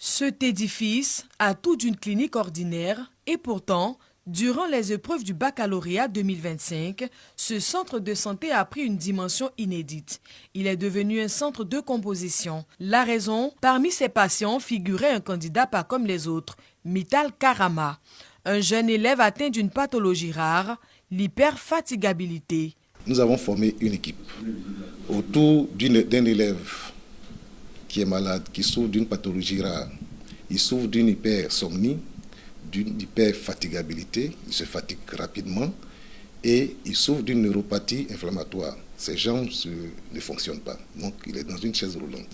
Cet édifice a tout d'une clinique ordinaire et pourtant, durant les épreuves du baccalauréat 2025, ce centre de santé a pris une dimension inédite. Il est devenu un centre de composition. La raison, parmi ses patients figurait un candidat pas comme les autres, Mital Karama, un jeune élève atteint d'une pathologie rare, l'hyperfatigabilité. Nous avons formé une équipe autour d'un élève qui est malade, qui souffre d'une pathologie rare. Il souffre d'une hypersomnie, d'une hyperfatigabilité, il se fatigue rapidement et il souffre d'une neuropathie inflammatoire. Ses jambes ne fonctionnent pas, donc il est dans une chaise roulante.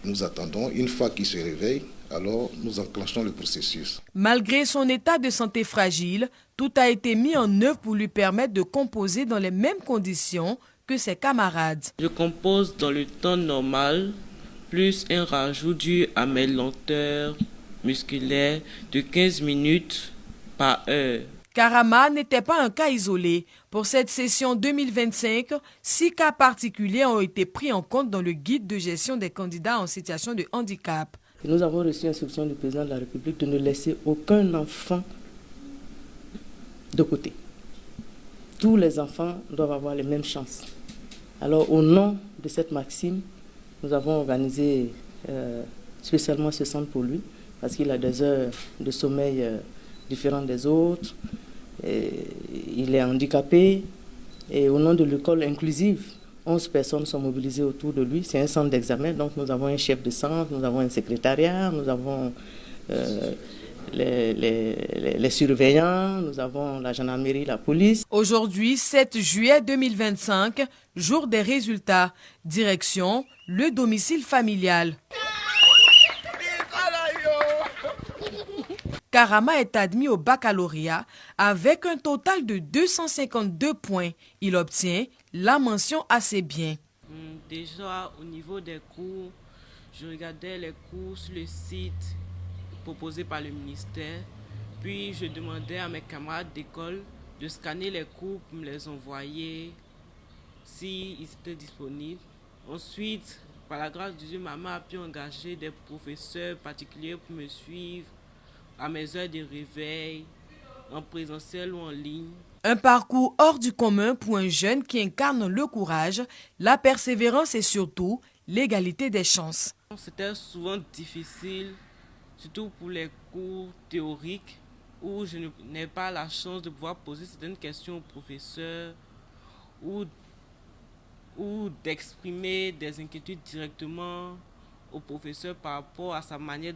Nous attendons, une fois qu'il se réveille, alors nous enclenchons le processus. Malgré son état de santé fragile, tout a été mis en œuvre pour lui permettre de composer dans les mêmes conditions que ses camarades. Je compose dans le temps normal, plus un rajout dû à mes lenteurs musculaires de 15 minutes par heure. Karama n'était pas un cas isolé. Pour cette session 2025, 6 cas particuliers ont été pris en compte dans le guide de gestion des candidats en situation de handicap. Nous avons reçu l'instruction du président de la République de ne laisser aucun enfant de côté. Tous les enfants doivent avoir les mêmes chances. Alors, au nom de cette maxime, nous avons organisé spécialement ce centre pour lui, parce qu'il a des heures de sommeil différentes des autres. Il est handicapé. Et au nom de l'école inclusive, 11 personnes sont mobilisées autour de lui. C'est un centre d'examen, donc nous avons un chef de centre, nous avons un secrétariat, nous avons les surveillants, nous avons la gendarmerie, la police. Aujourd'hui, 7 juillet 2025, jour des résultats. Direction, le domicile familial. Karama est admis au baccalauréat avec un total de 252 points. Il obtient la mention assez bien. Déjà, au niveau des cours, je regardais les cours sur le site proposé par le ministère. Puis, je demandais à mes camarades d'école de scanner les cours pour me les envoyer s'ils étaient disponibles. Ensuite, par la grâce de Dieu, maman a pu engager des professeurs particuliers pour me suivre à mes heures de réveil, en présentiel ou en ligne. Un parcours hors du commun pour un jeune qui incarne le courage, la persévérance et surtout l'égalité des chances. C'était souvent difficile, surtout pour les cours théoriques où je n'ai pas la chance de pouvoir poser certaines questions au professeur ou d'exprimer des inquiétudes directement au professeur par rapport à sa manière